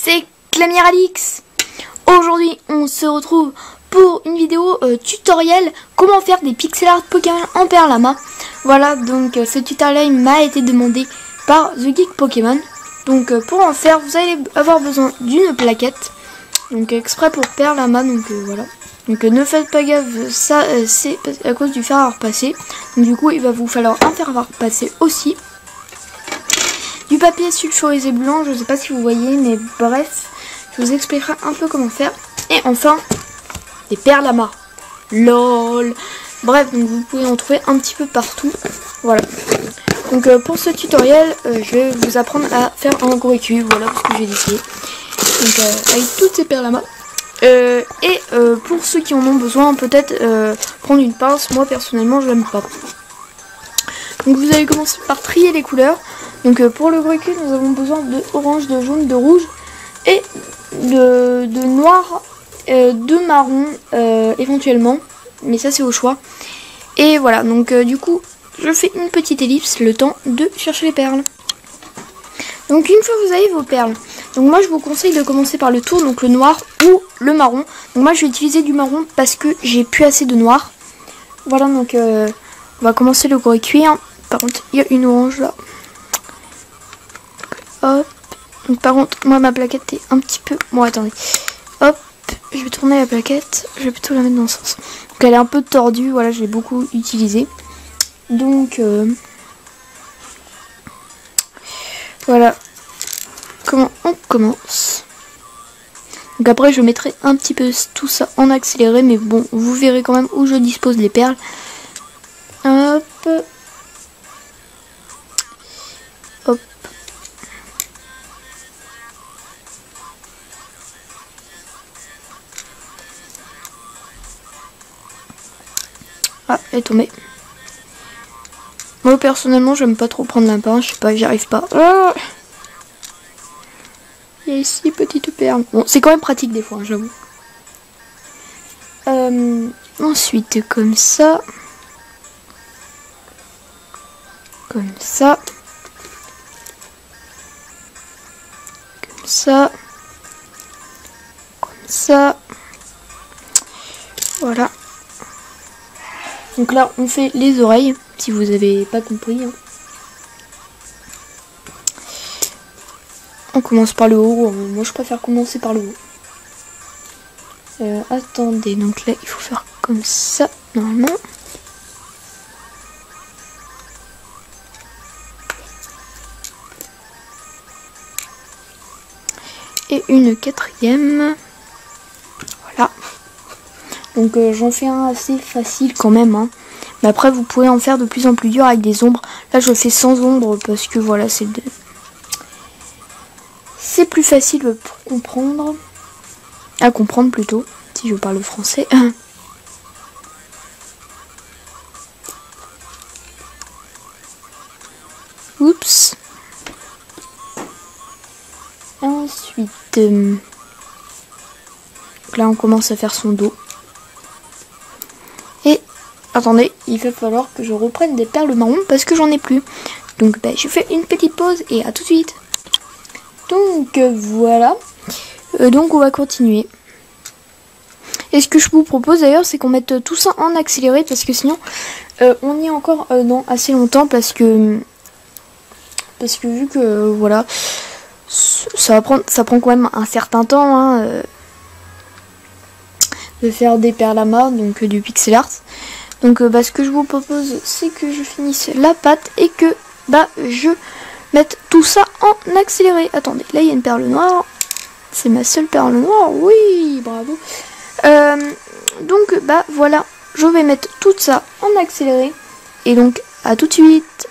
c'est Clamière Alix. Aujourd'hui on se retrouve pour une vidéo tutoriel comment faire des pixel art Pokémon en perlama. Voilà, donc ce tutoriel m'a été demandé par The Geek Pokémon. Donc pour en faire vous allez avoir besoin d'une plaquette, donc exprès pour perlama, donc voilà. Donc ne faites pas gaffe, ça c'est à cause du fer à repasser. Donc du coup il va vous falloir un fer à repasser aussi. Du papier sulfurisé blanc, je ne sais pas si vous voyez, mais bref, je vous expliquerai un peu comment faire. Et enfin, des perlamas. LOL. Bref, donc vous pouvez en trouver un petit peu partout. Voilà. Donc pour ce tutoriel, je vais vous apprendre à faire un gros écu. Voilà ce que j'ai décidé. Donc avec toutes ces perlamas. Pour ceux qui en ont besoin, peut-être prendre une pince. Moi personnellement, je l'aime pas. Donc vous allez commencer par trier les couleurs. Donc pour le gros écu, nous avons besoin de orange, de jaune, de rouge et de noir, de marron éventuellement. Mais ça c'est au choix. Et voilà, donc du coup, je fais une petite ellipse, le temps de chercher les perles. Donc une fois que vous avez vos perles, donc moi je vous conseille de commencer par le tour, donc le noir ou le marron. Donc moi je vais utiliser du marron parce que j'ai plus assez de noir. Voilà, donc on va commencer le gros écu. Par contre, il y a une orange là. Hop. Donc par contre, moi ma plaquette est un petit peu... Bon, attendez. Hop. Je vais tourner la plaquette. Je vais plutôt la mettre dans ce sens. Donc elle est un peu tordue. Voilà, je l'ai beaucoup utilisée. Donc... voilà. Comment on commence. Donc après, je mettrai un petit peu tout ça en accéléré. Mais bon, vous verrez quand même où je dispose les perles. Hop. Hop. Ah, elle est tombée. Moi personnellement j'aime pas trop prendre la pince, je sais pas, j'y arrive pas. Ah, il y a ici petite perle. Bon, c'est quand même pratique des fois, j'avoue. Ensuite comme ça. Comme ça. Comme ça. Comme ça. Voilà. Donc là, on fait les oreilles, si vous avez pas compris. Hein. On commence par le haut. Moi, je préfère commencer par le haut. Attendez, donc là, il faut faire comme ça, normalement. Et une quatrième. Voilà. Donc j'en fais un assez facile quand même. Hein. Mais après vous pouvez en faire de plus en plus dur avec des ombres. Là je fais sans ombre parce que voilà c'est plus facile pour comprendre. À comprendre plutôt, si je parle français. Oups. Ensuite, donc là on commence à faire son dos. Et attendez, il va falloir que je reprenne des perles marron parce que j'en ai plus. Donc je fais une petite pause et à tout de suite. Donc voilà. Donc on va continuer. Et ce que je vous propose d'ailleurs c'est qu'on mette tout ça en accéléré parce que sinon on y est encore dans assez longtemps parce que vu que voilà ça prend quand même un certain temps hein, de faire des perlamas, donc du pixel art. Donc ce que je vous propose c'est que je finisse la pâte et que je mette tout ça en accéléré. Attendez, là il y a une perle noire. C'est ma seule perle noire, oui, bravo. Donc voilà, je vais mettre tout ça en accéléré. Et donc à tout de suite.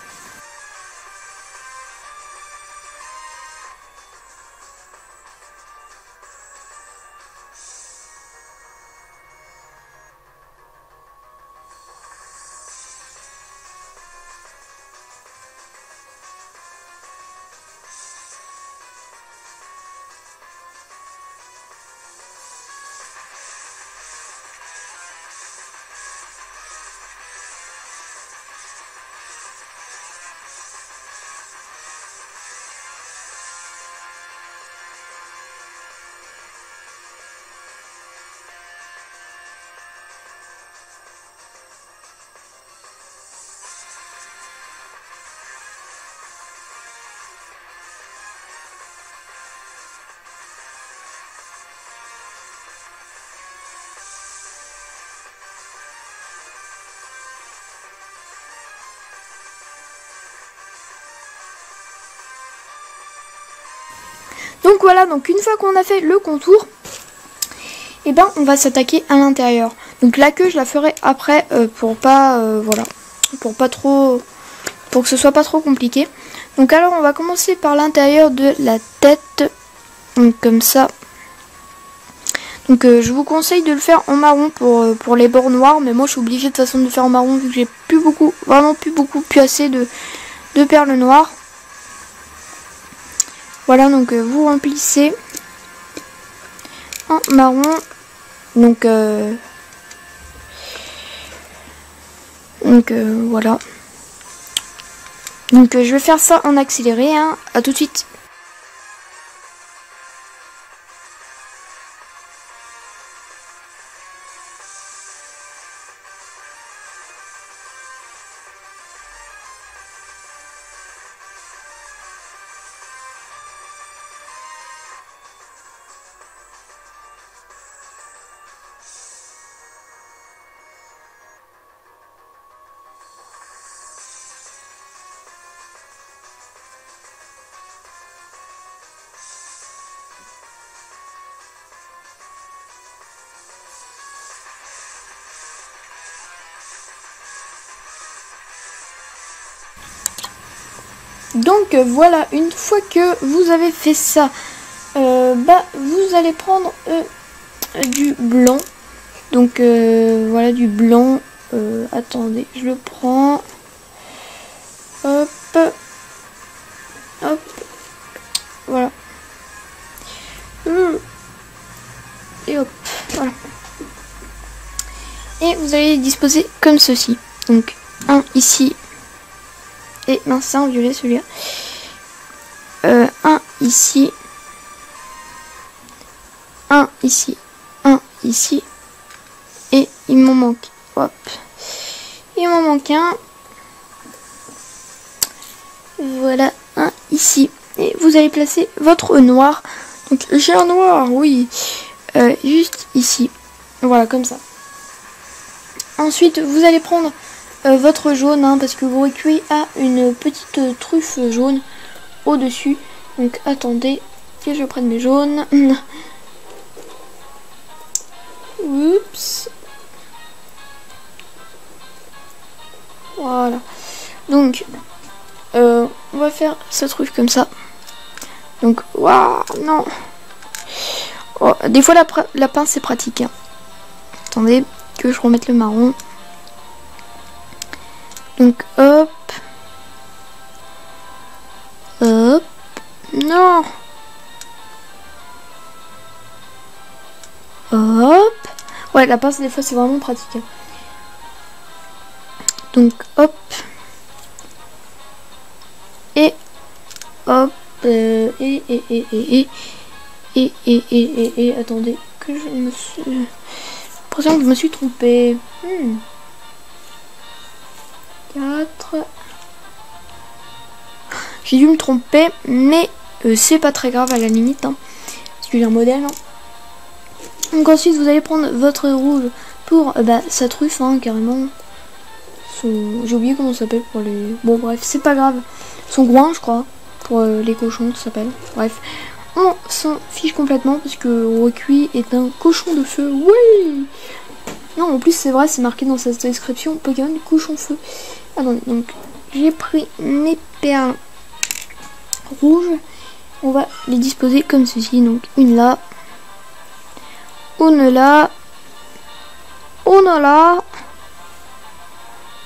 Donc voilà, donc une fois qu'on a fait le contour, et ben on va s'attaquer à l'intérieur. Donc la queue je la ferai après pour pas voilà, pour que ce soit pas trop compliqué. Donc alors on va commencer par l'intérieur de la tête, donc comme ça. Donc je vous conseille de le faire en marron pour les bords noirs, mais moi je suis obligée de toute façon de le faire en marron vu que j'ai plus assez de perles noires. Voilà, donc vous remplissez en marron. Donc voilà. Donc je vais faire ça en accéléré, hein. À tout de suite. Donc voilà, une fois que vous avez fait ça, vous allez prendre du blanc. Donc voilà, du blanc. Attendez, je le prends. Hop. Hop. Voilà. Et hop. Voilà. Et vous allez les disposer comme ceci. Donc un ici. Et mince, c'est en violet celui-là. Un ici. Un ici. Un ici. Et il m'en manque. Hop. Il m'en manque un. Voilà, un ici. Et vous allez placer votre noir. Donc j'ai un noir, oui. Juste ici. Voilà, comme ça. Ensuite, vous allez prendre votre jaune, hein, parce que vous recueillez à une petite truffe jaune au-dessus. Donc attendez que je prenne mes jaunes. Oups. Voilà. Donc on va faire cette truffe comme ça. Donc waouh, non. Oh, des fois la pince c'est pratique, hein. Attendez que je remette le marron. Donc hop. Hop. Non. Hop. Ouais, la pince des fois c'est vraiment pratique, hein. Donc hop. Et hop. Et attendez que je me suis... J'ai l'impression que je me suis trompée. 4. J'ai dû me tromper, mais c'est pas très grave à la limite, hein, parce que j'ai un modèle, hein. Donc ensuite vous allez prendre votre rouge pour sa truffe, hein, carrément. J'ai oublié comment ça s'appelle pour les... Bon bref, c'est pas grave. Son groin je crois, pour les cochons ça s'appelle. Bref, on s'en fiche complètement parce que Rocuit est un cochon de feu. Oui. Non, en plus c'est vrai, c'est marqué dans sa description, Pokémon cochon feu. Ah non, donc j'ai pris mes perles rouges. On va les disposer comme ceci. Donc une là, une là, une là,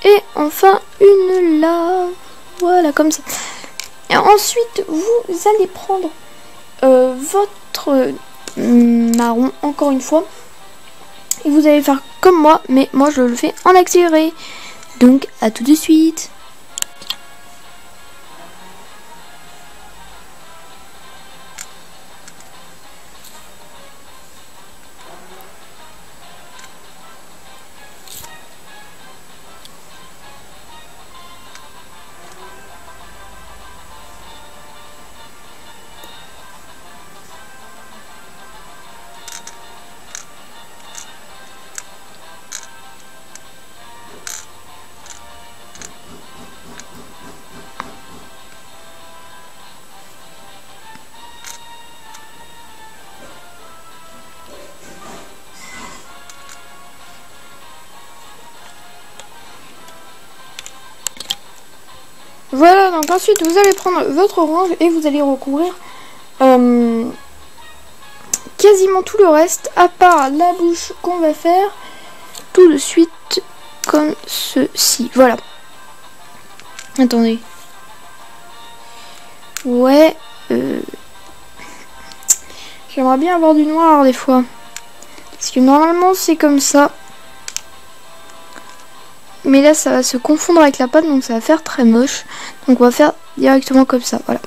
et enfin une là. Voilà, comme ça. Et ensuite, vous allez prendre votre marron, encore une fois. Et vous allez faire comme moi, mais moi je le fais en accéléré. Donc à tout de suite. Voilà, donc ensuite vous allez prendre votre orange et vous allez recouvrir quasiment tout le reste, à part la bouche qu'on va faire tout de suite comme ceci. Voilà. Attendez. Ouais. J'aimerais bien avoir du noir des fois. Parce que normalement c'est comme ça. Mais là ça va se confondre avec la pâte, donc ça va faire très moche. Donc on va faire directement comme ça, voilà.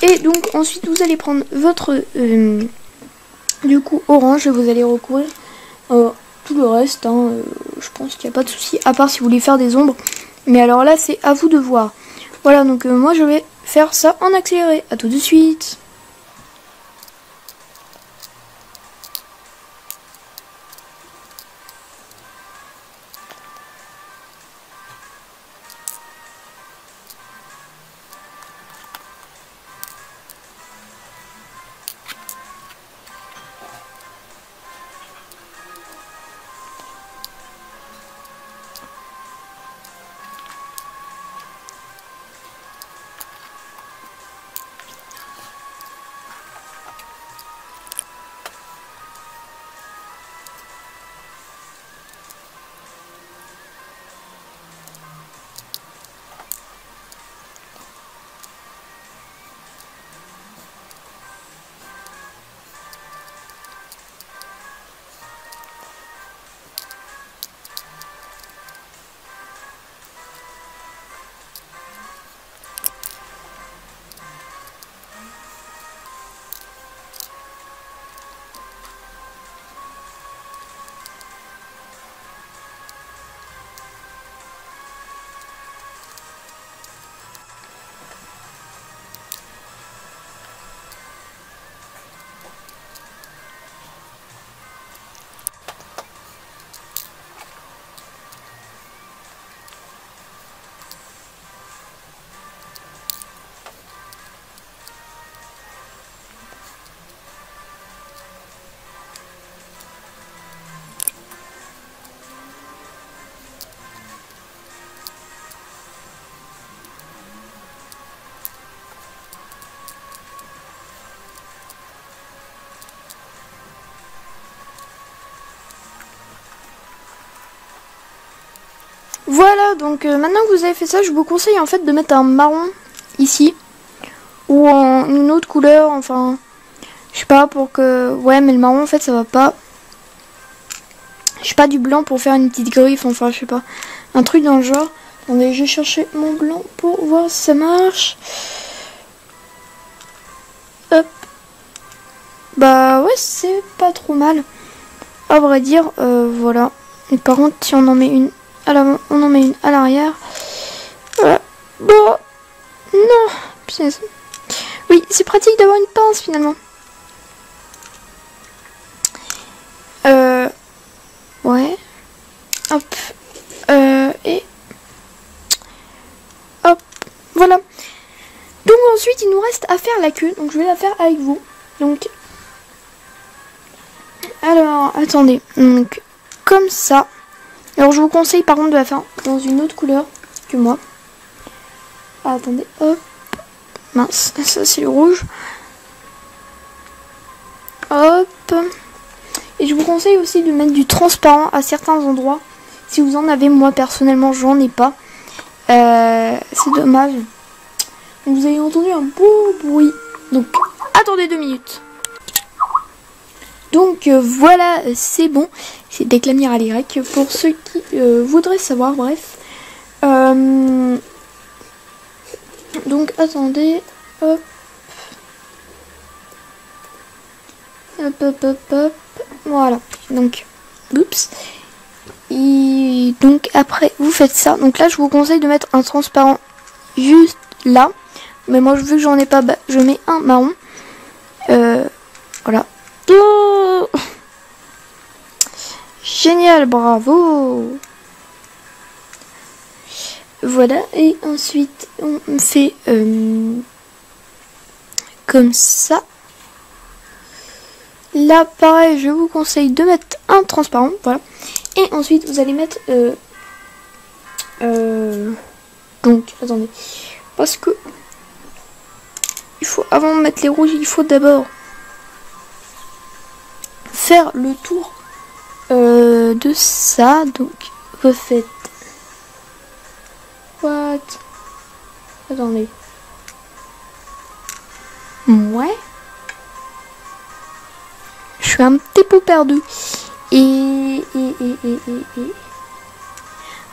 Et donc ensuite vous allez prendre votre du coup orange et vous allez recouvrir tout le reste. Hein, je pense qu'il n'y a pas de souci, à part si vous voulez faire des ombres. Mais alors là c'est à vous de voir. Voilà, donc moi je vais faire ça en accéléré. À tout de suite. Voilà, donc maintenant que vous avez fait ça, je vous conseille en fait de mettre un marron ici. Ou en une autre couleur, enfin, je sais pas, pour que... Ouais, mais le marron en fait ça va pas. Je sais pas, du blanc pour faire une petite griffe, enfin je sais pas. Un truc dans le genre. Attendez, je vais chercher mon blanc pour voir si ça marche. Hop. Bah ouais, c'est pas trop mal. À vrai dire, voilà. Et par contre, si on en met une à l'avant, on en met une à l'arrière. Voilà. Bon. Non. Punaise. Oui, c'est pratique d'avoir une pince finalement. Ouais. Hop. Et... Hop. Voilà. Donc ensuite, il nous reste à faire la queue. Donc je vais la faire avec vous. Donc... Alors, attendez. Donc, comme ça. Alors, je vous conseille par contre de la faire dans une autre couleur que moi. Ah, attendez. Hop. Mince. Ça, c'est le rouge. Hop. Et je vous conseille aussi de mettre du transparent à certains endroits. Si vous en avez, moi personnellement, j'en ai pas. C'est dommage. Donc, vous avez entendu un beau bruit. Donc, attendez 2 minutes. Donc voilà, c'est bon. C'est Déclamir à l'Y pour ceux qui voudraient savoir, bref. Donc attendez. Hop. Hop, hop, hop, hop. Voilà. Donc, oups. Et donc après, vous faites ça. Donc là, je vous conseille de mettre un transparent juste là. Mais moi, vu que j'en ai pas, bah, je mets un marron. Voilà. Oh, génial, bravo. Voilà, et ensuite on fait comme ça. Là pareil, je vous conseille de mettre un transparent, voilà. Et ensuite vous allez mettre Donc, attendez. Parce que... il faut, avant de mettre les rouges, il faut d'abord faire le tour de ça. Donc, refaites. What? Attendez. Ouais. Je suis un petit peu perdu.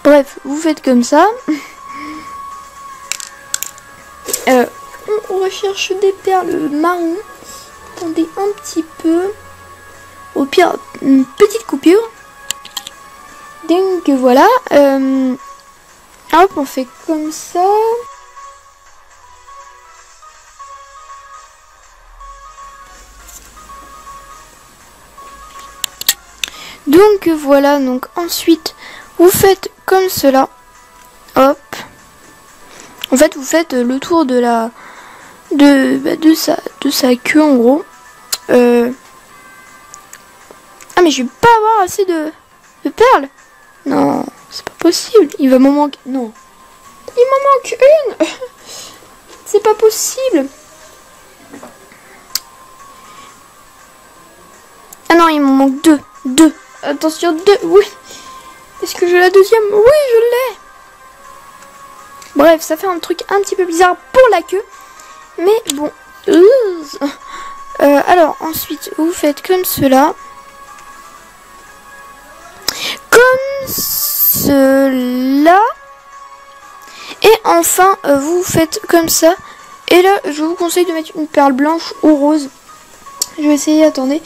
Bref, vous faites comme ça. On recherche des perles marron. Attendez un petit peu. Au pire, une petite coupure. Donc voilà. Hop, on fait comme ça. Donc voilà, donc ensuite vous faites comme cela. Hop. En fait, vous faites le tour de la de sa queue en gros. Ah mais je vais pas avoir assez de perles. Non, c'est pas possible. Il va m'en manquer. Non. Il m'en manque une. C'est pas possible. Ah non, il m'en manque deux. Deux. Attention, deux. Oui. Est-ce que j'ai la deuxième? Oui, je l'ai. Bref, ça fait un truc un petit peu bizarre pour la queue. Mais bon. Alors, ensuite, vous faites comme cela. Comme cela. Et enfin, vous faites comme ça. Et là, je vous conseille de mettre une perle blanche ou rose. Je vais essayer, attendez.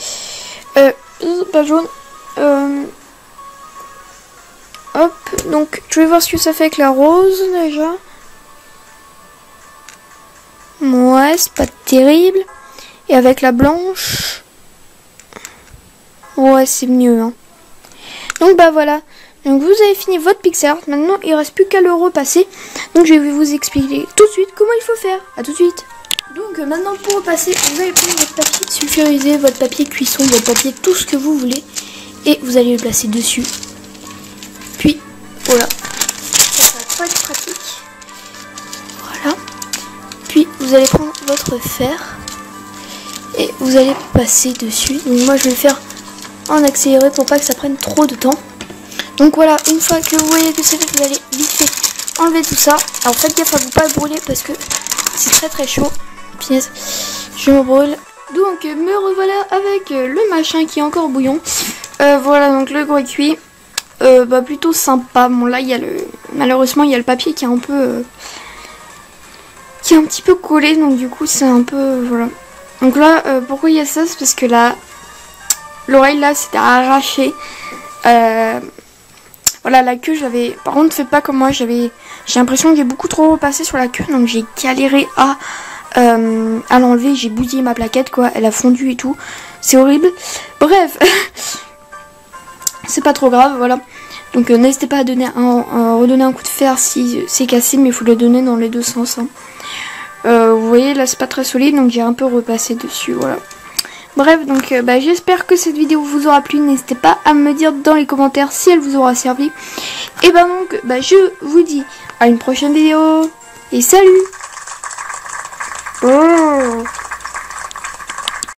Pas jaune. Hop, donc je vais voir ce que ça fait avec la rose déjà. Ouais, c'est pas terrible. Et avec la blanche. Ouais, c'est mieux. Hein. Donc bah voilà. Donc vous avez fini votre pixel art. Maintenant, il ne reste plus qu'à le repasser. Donc je vais vous expliquer tout de suite comment il faut faire. A tout de suite. Donc maintenant pour repasser, vous allez prendre votre papier sulfurisé, votre papier cuisson, votre papier, tout ce que vous voulez. Et vous allez le placer dessus. Puis, voilà. Ça va pas être pratique. Voilà. Puis vous allez prendre votre fer. Et vous allez passer dessus. Donc moi je vais le faire en accéléré pour pas que ça prenne trop de temps. Donc voilà, une fois que vous voyez que c'est fait, vous allez vite fait enlever tout ça. Alors faites gaffe à vous pas brûler parce que c'est très très chaud. Pièce, je me brûle. Donc me revoilà avec le machin qui est encore bouillon. Voilà, donc le gros cuit. Bah plutôt sympa. Bon là il y a malheureusement il y a le papier qui est un peu qui est un petit peu collé, donc du coup c'est un peu voilà. Donc là pourquoi il y a ça, c'est parce que là l'oreille là c'était arraché. Voilà, la queue j'avais, par contre faites pas comme moi, j'ai l'impression que j'ai beaucoup trop repassé sur la queue, donc j'ai galéré à l'enlever. J'ai bousillé ma plaquette quoi, elle a fondu et tout, c'est horrible. Bref. C'est pas trop grave, voilà. Donc n'hésitez pas à redonner un coup de fer si c'est cassé, mais il faut le donner dans les deux sens. Hein. Vous voyez, là c'est pas très solide, donc j'ai un peu repassé dessus, voilà. Bref, donc j'espère que cette vidéo vous aura plu. N'hésitez pas à me dire dans les commentaires si elle vous aura servi. Et donc, je vous dis à une prochaine vidéo. Et salut! Oh.